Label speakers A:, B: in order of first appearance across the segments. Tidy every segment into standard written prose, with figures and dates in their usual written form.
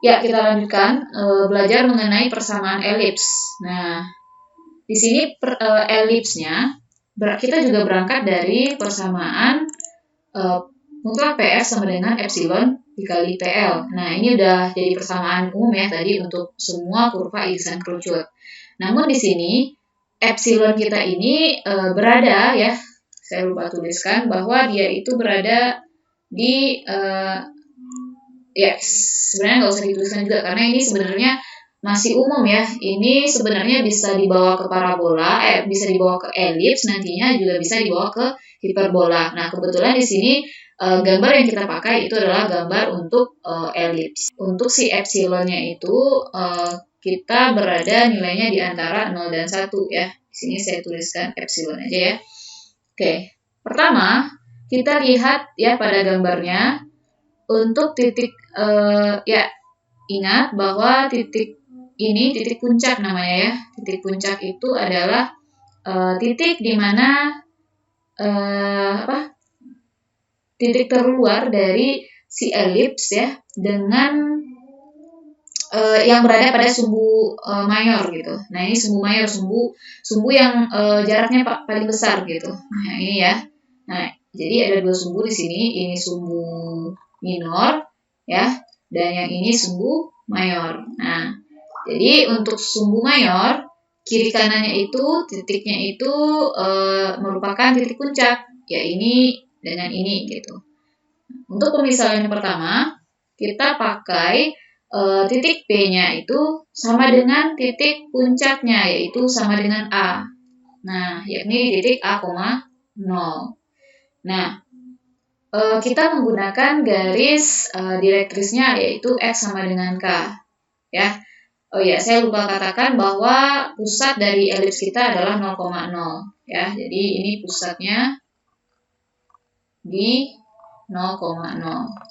A: Ya, kita lanjutkan belajar mengenai persamaan elips. Nah, di sini elipsnya kita juga berangkat dari persamaan mutlak PF sama dengan epsilon dikali PL. Nah, ini udah jadi persamaan umum ya tadi untuk semua kurva irisan kerucut. Namun di sini epsilon kita ini berada ya, saya lupa tuliskan bahwa dia itu berada di ya sebenarnya nggak usah dituliskan juga karena ini sebenarnya masih umum ya. Ini sebenarnya bisa dibawa ke parabola, bisa dibawa ke elips, nantinya juga bisa dibawa ke hiperbola. Nah, kebetulan di sini gambar yang kita pakai itu adalah gambar untuk elips. Untuk si epsilonnya itu kita berada nilainya di antara 0 dan 1 ya. Di sini saya tuliskan epsilon aja ya. Oke, pertama kita lihat ya pada gambarnya. Untuk titik ya ingat bahwa titik ini titik puncak namanya ya. Titik puncak itu adalah titik di mana titik terluar dari si elips ya dengan yang berada pada sumbu mayor gitu. Nah, ini sumbu mayor, sumbu yang jaraknya paling besar gitu. Nah, ini ya. Nah, jadi ada dua sumbu di sini. Ini sumbu minor ya, dan yang ini sumbu mayor. Nah, jadi untuk sumbu mayor kiri kanannya itu titiknya itu merupakan titik puncak, ya ini dengan ini gitu. Untuk pemisahan yang pertama kita pakai titik P-nya itu sama dengan titik puncaknya, yaitu sama dengan A. Nah, yakni titik A, 0. Nah, kita menggunakan garis direktrisnya yaitu X sama dengan K. Ya. Oh ya, saya lupa katakan bahwa pusat dari elips kita adalah 0,0 ya. Jadi ini pusatnya di 0,0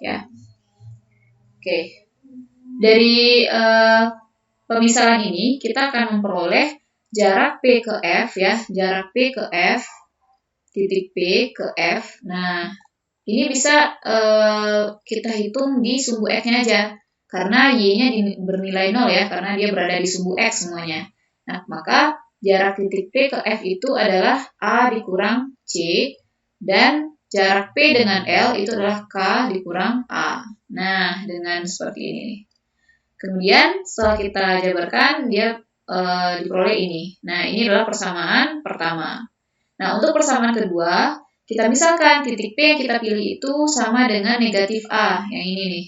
A: ya. Oke. Dari pemisahan ini kita akan memperoleh jarak P ke F ya, jarak P ke F, titik P ke F. Nah, ini bisa kita hitung di sumbu X-nya aja. Karena Y-nya bernilai 0 ya, karena dia berada di sumbu X semuanya. Nah, maka jarak titik P ke F itu adalah A dikurang C, dan jarak P dengan L itu adalah K dikurang A. Nah, dengan seperti ini. Kemudian setelah kita jabarkan, dia diperoleh ini. Nah, ini adalah persamaan pertama. Nah, untuk persamaan kedua, kita misalkan titik P yang kita pilih itu sama dengan negatif A, yang ini nih.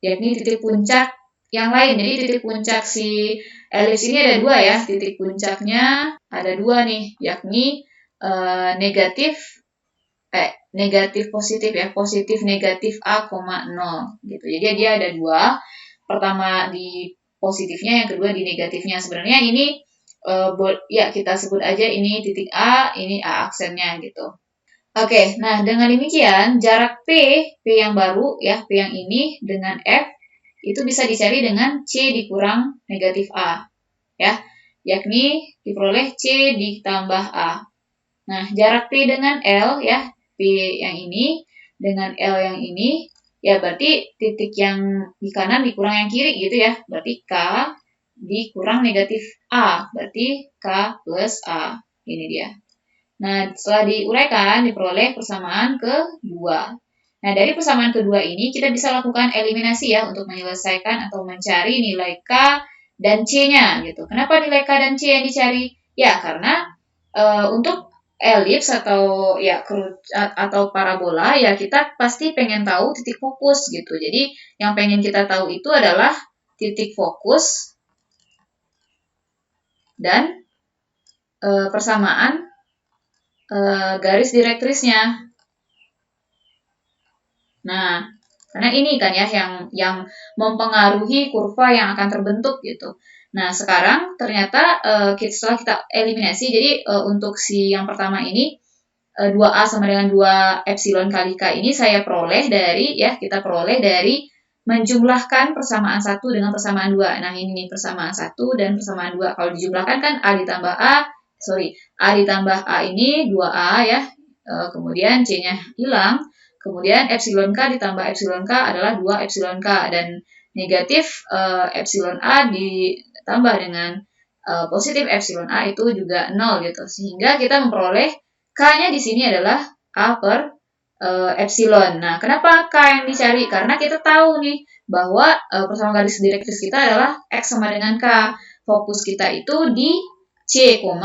A: Yakni titik puncak yang lain. Jadi titik puncak si elips ini ada dua ya. Titik puncaknya ada dua nih, yakni negatif positif ya. Positif negatif A, 0 gitu. Jadi dia ada dua. Pertama di positifnya, yang kedua di negatifnya. Sebenarnya ini ya kita sebut aja ini titik A, ini A aksennya gitu. Oke, nah dengan demikian jarak P yang baru ya, P yang ini dengan F itu bisa dicari dengan C dikurang negatif A ya, yakni diperoleh C ditambah A. Nah, jarak P dengan L ya, P yang ini dengan L yang ini ya berarti titik yang di kanan dikurang yang kiri gitu ya, berarti K dikurang negatif A, berarti K plus A. Ini dia. Nah, setelah diuraikan, diperoleh persamaan kedua. Nah, dari persamaan kedua ini, kita bisa lakukan eliminasi ya, untuk menyelesaikan atau mencari nilai K dan C-nya, gitu. Kenapa nilai K dan C yang dicari? Ya, karena untuk elips atau ya atau parabola, ya kita pasti pengen tahu titik fokus, gitu. Jadi, yang pengen kita tahu itu adalah titik fokus dan persamaan garis direktrisnya. Nah, karena ini kan ya yang mempengaruhi kurva yang akan terbentuk gitu. Nah, sekarang ternyata setelah kita eliminasi, jadi untuk si yang pertama ini 2A sama dengan 2 epsilon kali K ini saya peroleh dari kita peroleh dari menjumlahkan persamaan 1 dengan persamaan 2. Nah, ini nih persamaan 1 dan persamaan 2. Kalau dijumlahkan kan A ditambah A ditambah A ini 2A ya. Kemudian C-nya hilang. Kemudian epsilon K ditambah epsilon K adalah 2 epsilon K. Dan negatif epsilon A ditambah dengan positif epsilon A itu juga 0 gitu. Sehingga kita memperoleh K-nya di sini adalah A per epsilon. Nah, kenapa K yang dicari? Karena kita tahu nih bahwa persamaan garis direktris kita adalah X sama dengan K. Fokus kita itu di C, 0.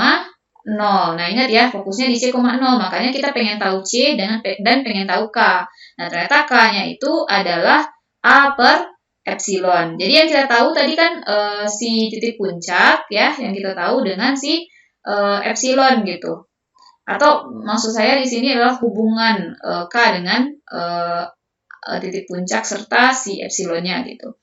A: Nah, ingat ya, fokusnya di C, 0. Makanya kita pengen tahu C dan pengen tahu K. Nah, ternyata K-nya itu adalah A per epsilon. Jadi yang kita tahu tadi kan si titik puncak ya, yang kita tahu dengan si epsilon gitu. Atau maksud saya di sini adalah hubungan K dengan titik puncak serta si epsilonnya gitu.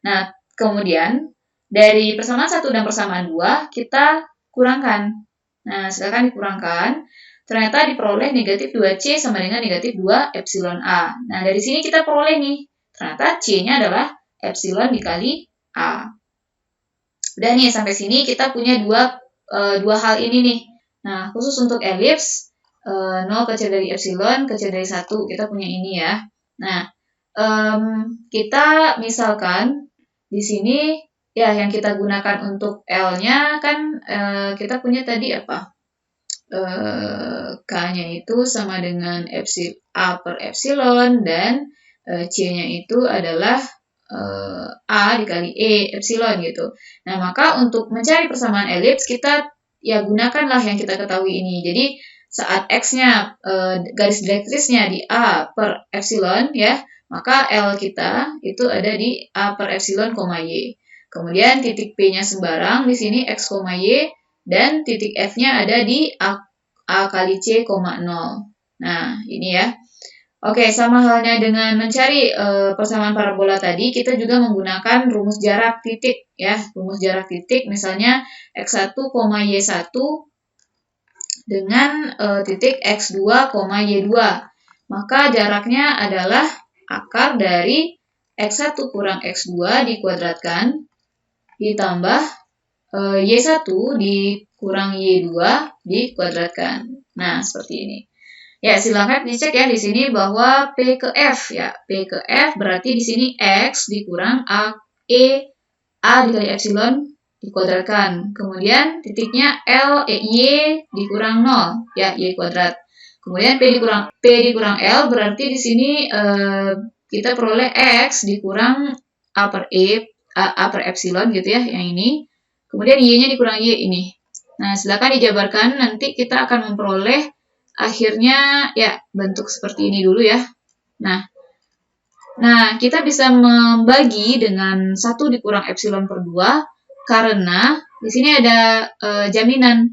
A: Nah, kemudian dari persamaan 1 dan persamaan 2 kita kurangkan. Nah, silakan dikurangkan. Ternyata diperoleh negatif 2C sama dengan negatif 2 epsilon A. Nah, dari sini kita peroleh nih. Ternyata C-nya adalah epsilon dikali A. Udah nih, sampai sini kita punya dua hal ini nih. Nah, khusus untuk elips, 0 kecil dari epsilon, kecil dari 1, kita punya ini ya. Nah, kita misalkan di sini, ya yang kita gunakan untuk L-nya kan kita punya tadi apa? K-nya itu sama dengan A per epsilon, dan C-nya itu adalah A dikali E epsilon gitu. Nah, maka untuk mencari persamaan elips, kita ya gunakanlah yang kita ketahui ini. Jadi saat X-nya garis direktrisnya di A per epsilon ya, maka L kita itu ada di A per epsilon, Y. Kemudian titik P-nya sembarang di sini X, Y, dan titik F-nya ada di A kali C, 0. Nah, ini ya. Oke, sama halnya dengan mencari persamaan parabola tadi, kita juga menggunakan rumus jarak titik ya. Rumus jarak titik misalnya X1, Y1 dengan titik X2, Y2. Maka jaraknya adalah akar dari X1 kurang X2 dikuadratkan ditambah Y1 dikurang Y2 dikuadratkan. Nah, seperti ini. Ya, silakan dicek ya di sini bahwa P ke F ya. P ke F berarti di sini X dikurang A dikali epsilon dikuadratkan. Kemudian titiknya Y dikurang 0 ya, Y kuadrat. Kemudian P dikurang L berarti di sini kita peroleh X dikurang A per epsilon gitu ya, yang ini. Kemudian Y-nya dikurang Y ini. Nah, silakan dijabarkan, nanti kita akan memperoleh akhirnya ya bentuk seperti ini dulu ya. Nah, kita bisa membagi dengan 1 dikurang epsilon per 2 karena di sini ada jaminan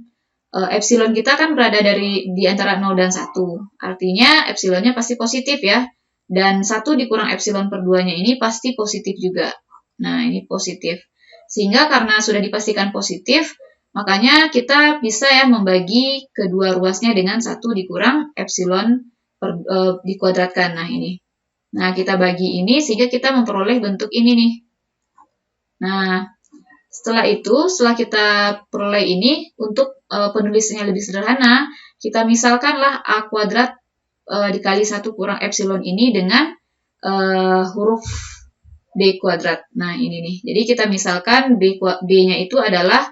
A: epsilon kita kan berada di antara 0 dan 1. Artinya epsilonnya pasti positif ya. Dan 1 dikurang epsilon per 2-nya ini pasti positif juga. Nah, ini positif. Sehingga karena sudah dipastikan positif, makanya kita bisa ya membagi kedua ruasnya dengan 1 dikurang epsilon dikuadratkan. Nah, ini. Nah, kita bagi ini sehingga kita memperoleh bentuk ini nih. Nah, setelah kita peroleh ini, untuk penulisannya lebih sederhana, kita misalkanlah A kuadrat dikali 1 kurang epsilon ini dengan huruf B kuadrat. Nah, ini nih. Jadi kita misalkan B-nya itu adalah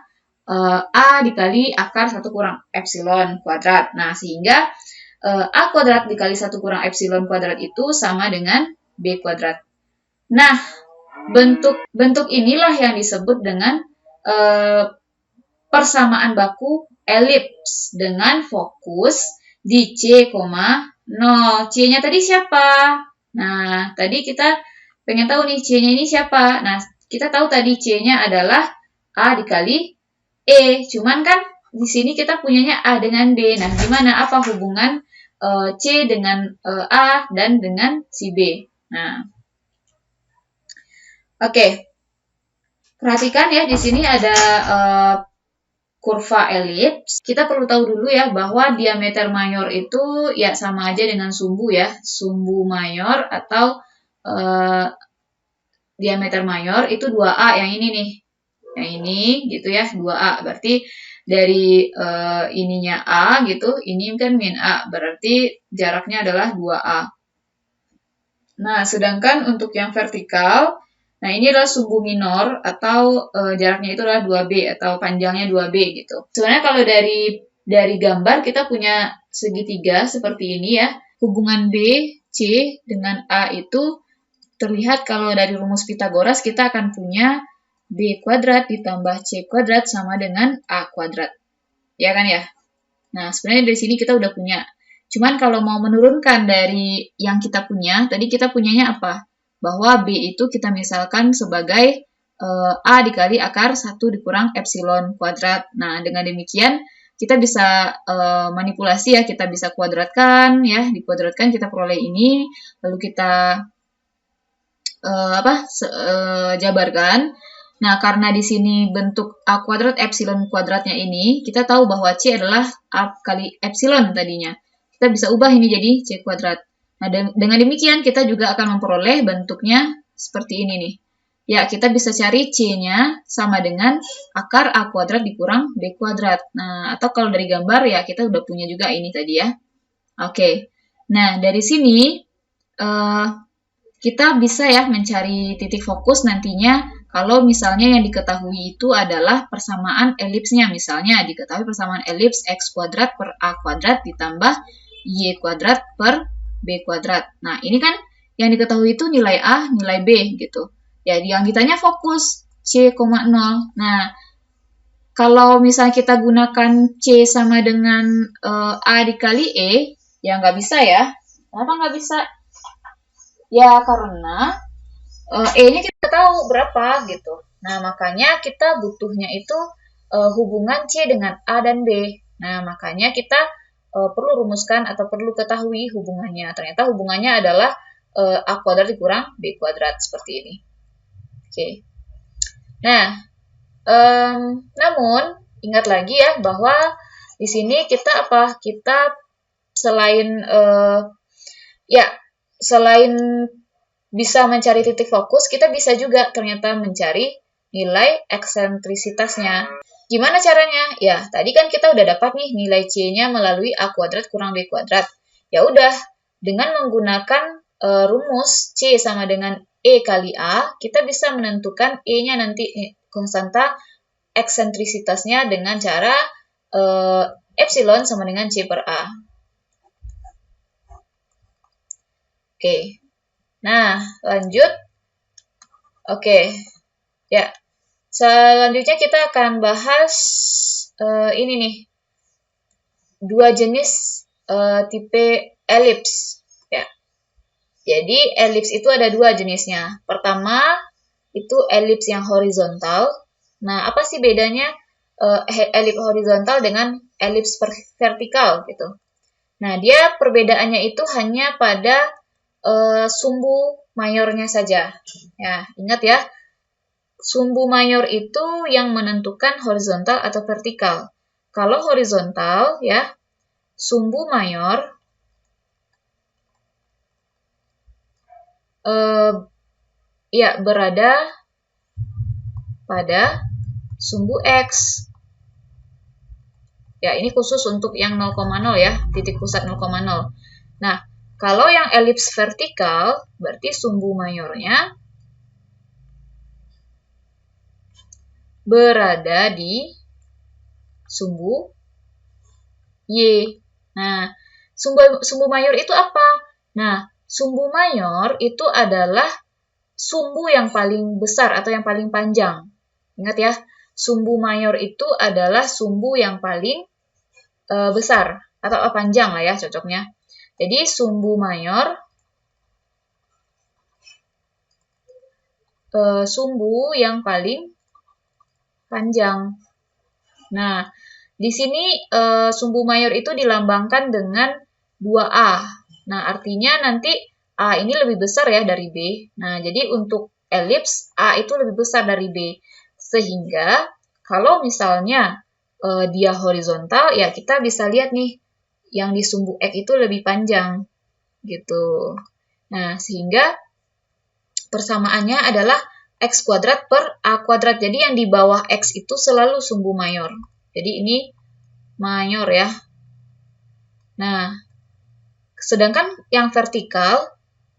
A: A dikali akar 1 kurang epsilon kuadrat. Nah, sehingga A kuadrat dikali 1 kurang epsilon kuadrat itu sama dengan B kuadrat. Nah, bentuk inilah yang disebut dengan persamaan baku elips dengan fokus di C, 0. C-nya tadi siapa? Nah, tadi kita pengen tahu nih C-nya ini siapa. Nah, kita tahu tadi C-nya adalah A dikali E. Cuman kan di sini kita punyanya A dengan B. Nah, gimana? Apa hubungan C dengan A dan dengan si B? Nah, oke. Perhatikan ya, di sini ada kurva elips. Kita perlu tahu dulu ya bahwa diameter mayor itu ya sama aja dengan sumbu ya. Sumbu mayor atau diameter mayor itu 2A yang ini nih. Yang ini gitu ya, 2A. Berarti dari ininya A gitu, ini kan min A. Berarti jaraknya adalah 2A. Nah, sedangkan untuk yang vertikal Nah, ini adalah sumbu minor atau jaraknya itu adalah 2B atau panjangnya 2B gitu. Sebenarnya kalau dari gambar kita punya segitiga seperti ini ya. Hubungan B, C dengan A itu terlihat kalau dari rumus Pitagoras kita akan punya B kuadrat ditambah C kuadrat sama dengan A kuadrat. Ya kan ya? Nah, sebenarnya dari sini kita udah punya. Cuman kalau mau menurunkan dari yang kita punya, tadi kita punyanya apa? Bahwa B itu kita misalkan sebagai A dikali akar 1 dikurang epsilon kuadrat. Nah, dengan demikian kita bisa manipulasi ya, kita bisa kuadratkan ya, dikuadratkan kita peroleh ini, lalu kita jabarkan. Nah, karena di sini bentuk A kuadrat epsilon kuadratnya ini, kita tahu bahwa C adalah A kali epsilon tadinya. Kita bisa ubah ini jadi C kuadrat. Nah, dengan demikian kita juga akan memperoleh bentuknya seperti ini nih. Ya, kita bisa cari C-nya sama dengan akar A kuadrat dikurang B kuadrat. Nah, atau kalau dari gambar ya kita udah punya juga ini tadi ya. Oke. Nah, dari sini kita bisa ya mencari titik fokus nantinya kalau misalnya yang diketahui itu adalah persamaan elipsnya. Misalnya diketahui persamaan elips X kuadrat per A kuadrat ditambah Y kuadrat per B kuadrat. Nah, ini kan yang diketahui itu nilai A, nilai B gitu. Ya, yang ditanya fokus C, 0. Nah, kalau misalnya kita gunakan C sama dengan A dikali E, ya nggak bisa ya. Kenapa nggak bisa? Ya, karena E-nya kita tahu berapa gitu. Nah, makanya kita butuhnya itu hubungan C dengan A dan B. Nah, makanya kita perlu rumuskan atau perlu ketahui hubungannya. Ternyata hubungannya adalah A kuadrat dikurang B kuadrat seperti ini. Oke. Nah, namun ingat lagi ya bahwa di sini kita apa? Kita selain selain bisa mencari titik fokus, kita bisa juga ternyata mencari nilai eksentrisitasnya. Gimana caranya? Ya, tadi kan kita udah dapat nih nilai C-nya melalui A kuadrat kurang B kuadrat. Ya udah, dengan menggunakan rumus C sama dengan E kali A, kita bisa menentukan E-nya nanti konstanta eksentrisitasnya dengan cara epsilon sama dengan C per A. Oke. Nah, lanjut. Oke. Ya. Selanjutnya kita akan bahas ini nih. Dua jenis tipe elips. Ya. Jadi, elips itu ada dua jenisnya. Pertama, itu elips yang horizontal. Nah, apa sih bedanya elips horizontal dengan elips vertikal gitu? Nah, dia perbedaannya itu hanya pada sumbu mayornya saja. Ya, ingat ya, sumbu mayor itu yang menentukan horizontal atau vertikal. Kalau horizontal, ya, sumbu mayor berada pada sumbu X. Ya, ini khusus untuk yang 0,0 ya, titik pusat 0,0. Nah, kalau yang elips vertikal, berarti sumbu mayornya berada di sumbu Y. Nah, sumbu mayor itu apa? Nah, sumbu mayor itu adalah sumbu yang paling besar atau yang paling panjang. Ingat ya, sumbu mayor itu adalah sumbu yang paling besar atau panjang lah ya cocoknya. Jadi sumbu mayor sumbu yang paling panjang. Nah, di sini sumbu mayor itu dilambangkan dengan 2A. Nah, artinya nanti A ini lebih besar ya dari B. Nah, jadi untuk elips A itu lebih besar dari B. Sehingga kalau misalnya dia horizontal, ya kita bisa lihat nih yang di sumbu X itu lebih panjang gitu. Nah, sehingga persamaannya adalah X kuadrat per A kuadrat. Jadi yang di bawah X itu selalu sumbu mayor. Jadi ini mayor ya. Nah, sedangkan yang vertikal,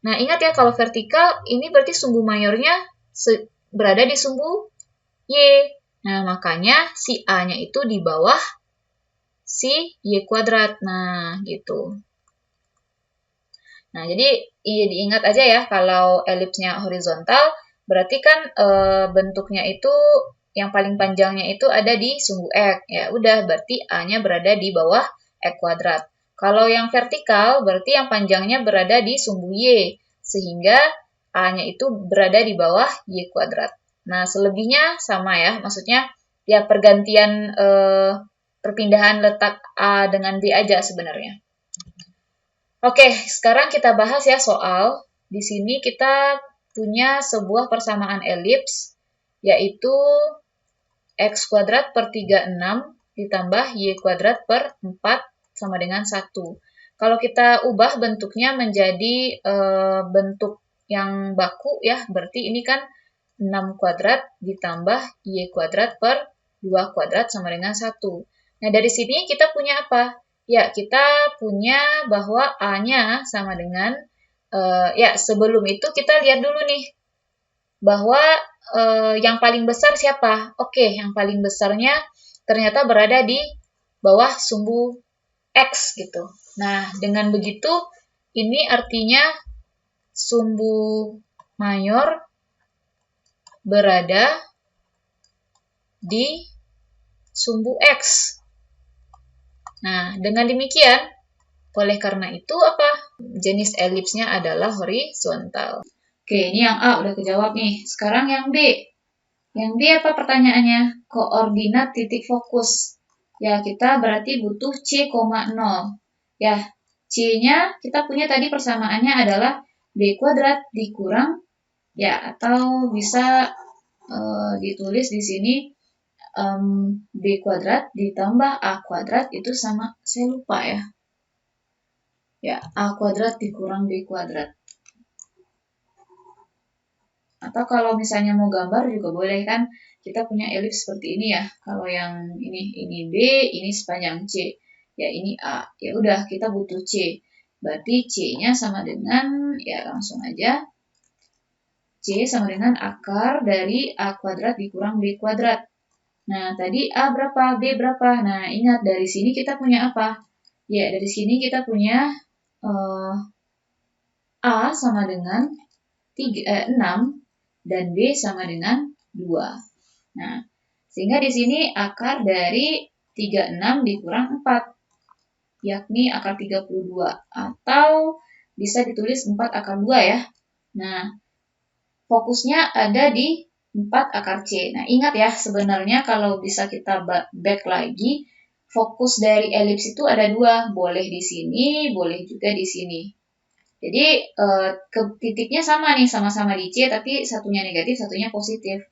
A: nah ingat ya kalau vertikal ini berarti sumbu mayornya berada di sumbu Y. Nah, makanya si A-nya itu di bawah si Y kuadrat. Nah, gitu. Nah, jadi diingat aja ya, kalau elipsnya horizontal, berarti kan bentuknya itu, yang paling panjangnya itu ada di sumbu X. Ya udah, berarti A-nya berada di bawah X kuadrat. Kalau yang vertikal, berarti yang panjangnya berada di sumbu Y, sehingga A-nya itu berada di bawah Y kuadrat. Nah, selebihnya sama ya, maksudnya ya pergantian perpindahan letak A dengan B aja sebenarnya. Oke, sekarang kita bahas ya soal. Di sini kita punya sebuah persamaan elips, yaitu X kuadrat per 36 ditambah Y kuadrat per 4 sama dengan 1. Kalau kita ubah bentuknya menjadi bentuk yang baku ya, berarti ini kan 6 kuadrat ditambah Y kuadrat per 2 kuadrat sama dengan 1. Nah, dari sini kita punya apa? Ya, kita punya bahwa A-nya sama dengan, ya sebelum itu kita lihat dulu nih, bahwa yang paling besar siapa? Oke, yang paling besarnya ternyata berada di bawah sumbu X gitu. Nah, dengan begitu, ini artinya sumbu mayor berada di sumbu X. Nah, dengan demikian, oleh karena itu apa? Jenis elipsnya adalah horizontal. Oke, ini yang A udah kejawab nih. Sekarang yang B. Yang B apa pertanyaannya? Koordinat titik fokus. Ya, kita berarti butuh C, 0. Ya, C-nya kita punya tadi persamaannya adalah B kuadrat dikurang, ya, atau bisa ditulis di sini B kuadrat ditambah A kuadrat itu sama, saya lupa ya. Ya, A kuadrat dikurang B kuadrat. Atau kalau misalnya mau gambar juga boleh kan, kita punya elips seperti ini ya. Kalau yang ini B, ini sepanjang C. Ya, ini A. Ya udah, kita butuh C. Berarti C-nya sama dengan, ya langsung aja, C sama dengan akar dari A kuadrat dikurang B kuadrat. Nah, tadi A berapa? B berapa? Nah, ingat dari sini kita punya apa? Ya, dari sini kita punya A sama dengan 6 dan B sama dengan 2. Nah, sehingga di sini akar dari 36 dikurang 4, yakni akar 32. Atau bisa ditulis 4 akar 2 ya. Nah, fokusnya ada di 4 akar C. Nah, ingat ya, sebenarnya kalau bisa kita back lagi, fokus dari elips itu ada 2. Boleh di sini, boleh juga di sini. Jadi, titiknya sama nih, sama-sama di C, tapi satunya negatif, satunya positif.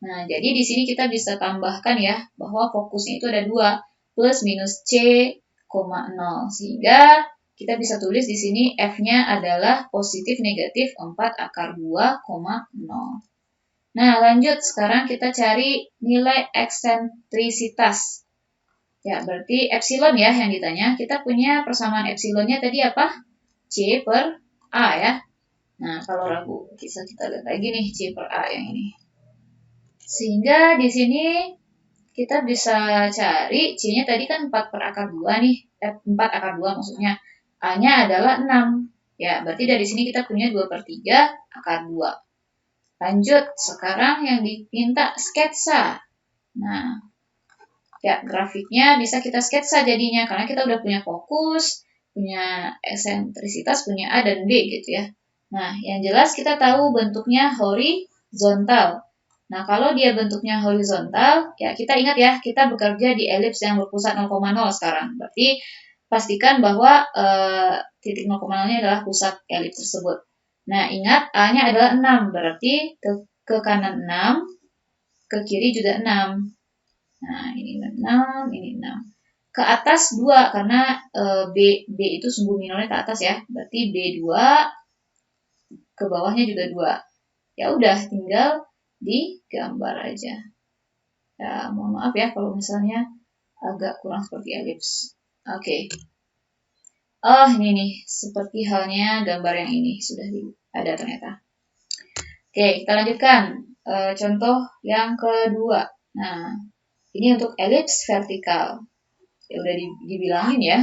A: Nah, jadi di sini kita bisa tambahkan ya, bahwa fokusnya itu ada 2, plus minus C, 0. Sehingga kita bisa tulis di sini F-nya adalah positif negatif 4 akar 2, 0. Nah, lanjut. Sekarang kita cari nilai eksentrisitas. Ya, berarti epsilon ya yang ditanya. Kita punya persamaan epsilonnya tadi apa? C per A ya. Nah, kalau ragu, bisa kita lihat lagi nih C per A yang ini. Sehingga di sini kita bisa cari C-nya tadi kan 4 per akar 2 nih. 4 akar 2 maksudnya. A-nya adalah 6. Ya, berarti dari sini kita punya 2 per 3 akar 2. Lanjut, sekarang yang diminta sketsa. Nah, ya grafiknya bisa kita sketsa jadinya, karena kita udah punya fokus, punya eksentrisitas, punya A dan B gitu ya. Nah, yang jelas kita tahu bentuknya horizontal. Nah, kalau dia bentuknya horizontal, ya kita ingat ya, kita bekerja di elips yang berpusat 0,0 sekarang. Berarti pastikan bahwa titik 0,0-nya adalah pusat elips tersebut. Nah, ingat A-nya adalah 6, berarti ke kanan 6, ke kiri juga 6. Nah, ini 6, ini 6. Ke atas 2, karena B itu sumbu minornya ke atas ya. Berarti B2, ke bawahnya juga 2. Ya udah, tinggal digambar aja. Ya, mohon maaf ya kalau misalnya agak kurang seperti elips. Oke. Oh, ini nih, seperti halnya gambar yang ini sudah ada ternyata. Oke, kita lanjutkan. contoh yang kedua. Nah, ini untuk elips vertikal. Ya udah dibilangin ya.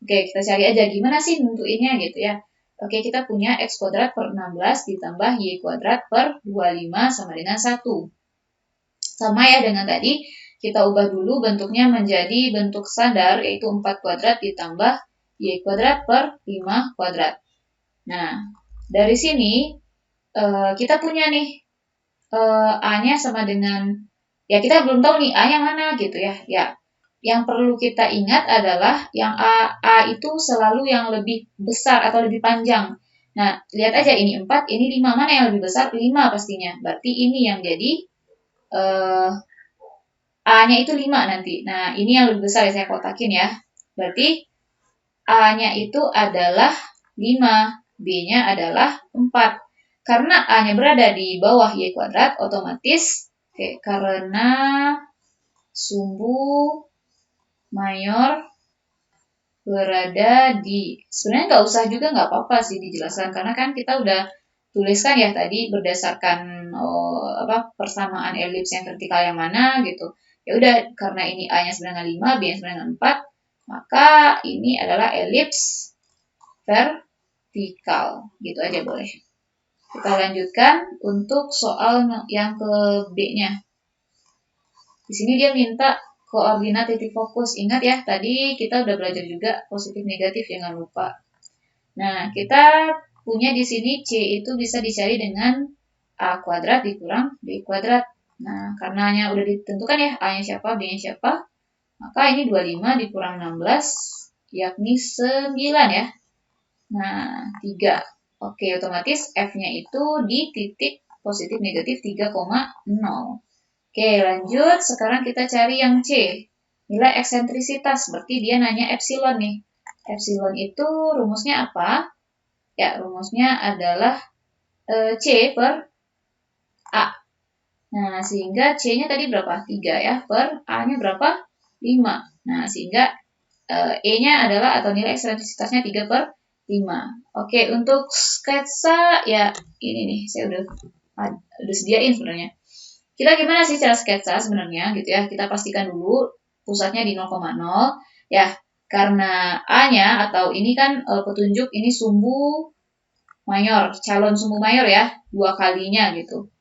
A: Oke, kita cari aja gimana sih nentuinnya gitu ya. Oke, kita punya x kuadrat per 16 ditambah y kuadrat per 25 sama dengan 1. Sama ya dengan tadi, kita ubah dulu bentuknya menjadi bentuk standar, yaitu 4 kuadrat ditambah y kuadrat per 5 kuadrat. Nah, dari sini kita punya nih A-nya sama dengan, ya kita belum tahu nih A yang mana gitu ya. Ya, yang perlu kita ingat adalah yang A itu selalu yang lebih besar atau lebih panjang. Nah, lihat aja ini 4, ini 5. Mana yang lebih besar? 5 pastinya. Berarti ini yang jadi A-nya itu 5 nanti. Nah, ini yang lebih besar ya, saya kotakin ya. Berarti A-nya itu adalah 5, B-nya adalah 4. Karena A-nya berada di bawah Y kuadrat, otomatis, karena sumbu mayor berada di, sebenarnya nggak usah juga, nggak apa-apa sih dijelaskan, karena kan kita udah tuliskan ya tadi berdasarkan persamaan elips yang vertikal yang mana gitu. Ya udah, karena ini A-nya sama dengan 5, B-nya sama dengan 4, maka ini adalah elips vertikal. Gitu aja boleh. Kita lanjutkan untuk soal yang ke B-nya. Di sini dia minta koordinat titik fokus. Ingat ya, tadi kita udah belajar juga positif negatif, jangan lupa. Nah, kita punya di sini C itu bisa dicari dengan A kuadrat dikurang B kuadrat. Nah, karenanya udah ditentukan ya, A-nya siapa, B-nya siapa. Maka ini 25 dikurang 16, yakni 9 ya. Nah, 3. Oke, otomatis F-nya itu di titik positif negatif 3,0. Oke, lanjut. Sekarang kita cari yang C. Nilai eksentrisitas, berarti dia nanya epsilon nih. Epsilon itu rumusnya apa? Ya, rumusnya adalah C per A. Nah, sehingga C-nya tadi berapa? 3 ya, per A-nya berapa? 5. Nah, sehingga E-nya adalah, atau nilai eksentrisitasnya 3 per 5. Oke, untuk sketsa, ya ini nih, saya udah sediain sebenarnya. Kita gimana sih cara sketsa sebenarnya gitu ya. Kita pastikan dulu pusatnya di 0,0. Ya, karena A-nya atau ini kan petunjuk ini sumbu mayor, calon sumbu mayor ya, 2 kalinya gitu.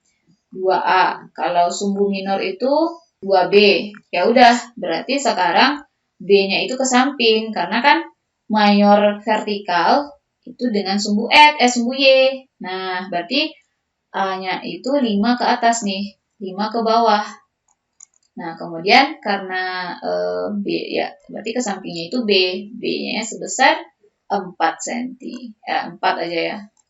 A: 2A. Kalau sumbu minor itu 2B. Ya udah, berarti sekarang B-nya itu ke samping karena kan mayor vertikal itu dengan sumbu sumbu Y. Nah, berarti A-nya itu 5 ke atas nih, 5 ke bawah. Nah, kemudian karena B ya, berarti ke sampingnya itu B. B-nya sebesar 4 cm. Ya, 4 aja ya.